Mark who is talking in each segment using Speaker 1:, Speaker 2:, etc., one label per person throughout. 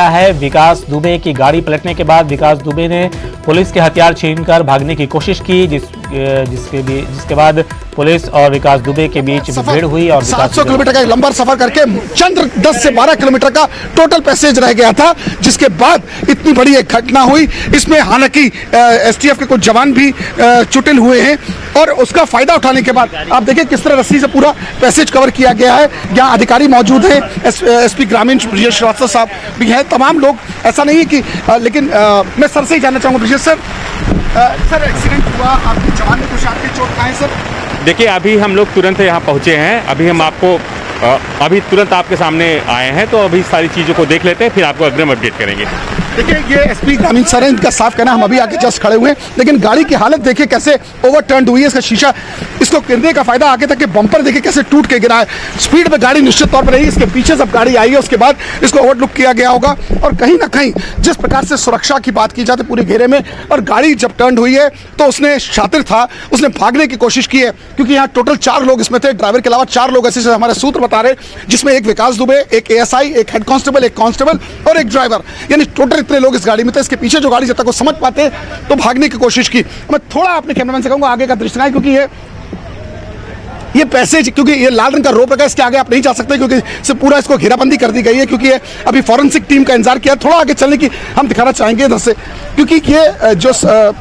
Speaker 1: गया है। विकास दुबे की गाड़ी पलटने के बाद विकास दुबे ने पुलिस के हथियार छीनकर भागने की कोशिश की, जिसके बाद पुलिस और विकास दुबे के बीच भीड़ हुई और
Speaker 2: 700 किलोमीटर का लंबा सफर करके चंद 10 से 12 किलोमीटर का टोटल पैसेज रह गया था, जिसके बाद इतनी बड़ी एक घटना हुई। इसमें हालांकि एसटीएफ के कुछ जवान भी चुटिल हुए हैं और उसका फायदा उठाने के बाद आप देखिए किस तरह रस्सी से पूरा पैसेज कवर किया गया है। यहाँ अधिकारी मौजूद हैं, एसपी ग्रामीण ब्रिजेश श्रीवास्तव साहब भी हैं, तमाम लोग। ऐसा नहीं है कि लेकिन मैं सर से ही जानना चाहूँगा, ब्रिजेश सर, एक्सीडेंट हुआ, आपके जवान ने कुछ आपके चोट खाए सर?
Speaker 3: देखिए, अभी हम लोग तुरंत यहाँ पहुँचे हैं। अभी हम आपको अभी तुरंत आपके सामने आए हैं, तो अभी सारी चीज़ों को देख लेते हैं, फिर आपको अग्रिम अपडेट करेंगे।
Speaker 2: देखिए, ये एसपी ग्रामीण सर हैं, इनका साफ कहना, हम अभी आके जस्ट खड़े हुए हैं, लेकिन गाड़ी की हालत देखिए कैसे ओवरटर्न हुई है। इसका शीशा, इसको गिरने का फायदा आगे तक के बम्पर देखिए कैसे टूट के गिरा है। स्पीड में गाड़ी निश्चित तौर पर रही, इसके पीछे जब गाड़ी आई है उसके बाद इसको ओवरलुक किया गया होगा। और कहीं ना कहीं जिस प्रकार से सुरक्षा की बात की जाती है पूरे घेरे में, और गाड़ी जब टर्न हुई है तो उसने शातिर था, उसने भागने की कोशिश की है, क्योंकि यहाँ टोटल 4 लोग इसमें थे, ड्राइवर के अलावा 4 लोग ऐसे हमारे सूत्र बता रहे, जिसमें एक विकास दुबे, एक एएसआई, एक हेड कांस्टेबल, एक कांस्टेबल और एक ड्राइवर, यानी टोटल इतने लोग इस गाड़ी में थे। इसके पीछे जो गाड़ी जब तक वो समझ पाते तो भागने की कोशिश की। मैं थोड़ा अपने कैमरामैन से कहूंगा आगे का दृश्य दिखाएं, क्योंकि ये पैसेज, क्योंकि ये लाल रंग का रोप लगा, इसके आगे आप नहीं जा सकते, क्योंकि इससे पूरा इसको घेराबंदी कर दी गई है। क्योंकि ये अभी फॉरेंसिक टीम का इंतजार किया, थोड़ा आगे चलने की हम दिखाना चाहेंगे इधर से, क्योंकि ये जो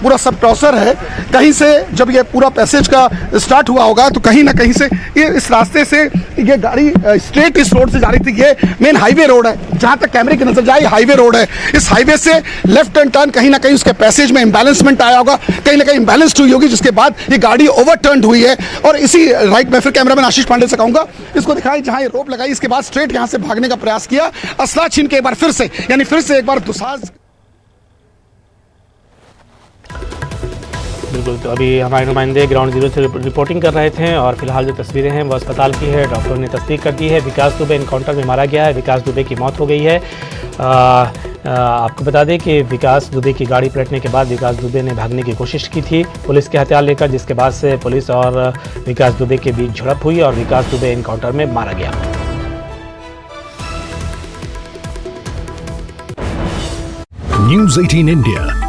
Speaker 2: पूरा सब टॉसर है, कहीं से जब ये पूरा पैसेज का स्टार्ट हुआ होगा तो कहीं ना कहीं से ये इस रास्ते से ये गाड़ी स्ट्रेट इस रोड से जा रही थी। ये मेन हाईवे रोड है, जहाँ तक कैमरे की नजर जाए हाईवे रोड है। इस हाईवे से लेफ्ट हैंड टर्न कहीं ना कहीं उसके पैसेज में इम्बैलेंसमेंट आया होगा, कहीं ना कहीं इम्बैलेंस्ड हुई होगी, जिसके बाद ये गाड़ी ओवरटर्न हुई है। और इसी मैं फिर कैमरामैन आशीष पांडे से कहूंगा, इसको दिखाई जहां ये रोप लगाई, इसके बाद स्ट्रेट यहां से भागने का प्रयास किया, असला छीन के एक बार फिर से, यानी फिर से एक बार दुसाज।
Speaker 1: बिल्कुल, तो अभी हमारे नुमाइंदे ग्राउंड जीरो से रिपोर्टिंग कर रहे थे और फिलहाल जो तस्वीरें हैं वो अस्पताल की है। डॉक्टरों ने तस्दीक कर दी है, विकास दुबे एनकाउंटर में मारा गया है, विकास दुबे की मौत हो गई है। आपको बता दें कि विकास दुबे की गाड़ी पलटने के बाद विकास दुबे ने भागने की कोशिश की थी पुलिस के हथियार लेकर, जिसके बाद से पुलिस और विकास दुबे के बीच झड़प हुई और विकास दुबे एनकाउंटर में मारा गया।
Speaker 4: News 18 India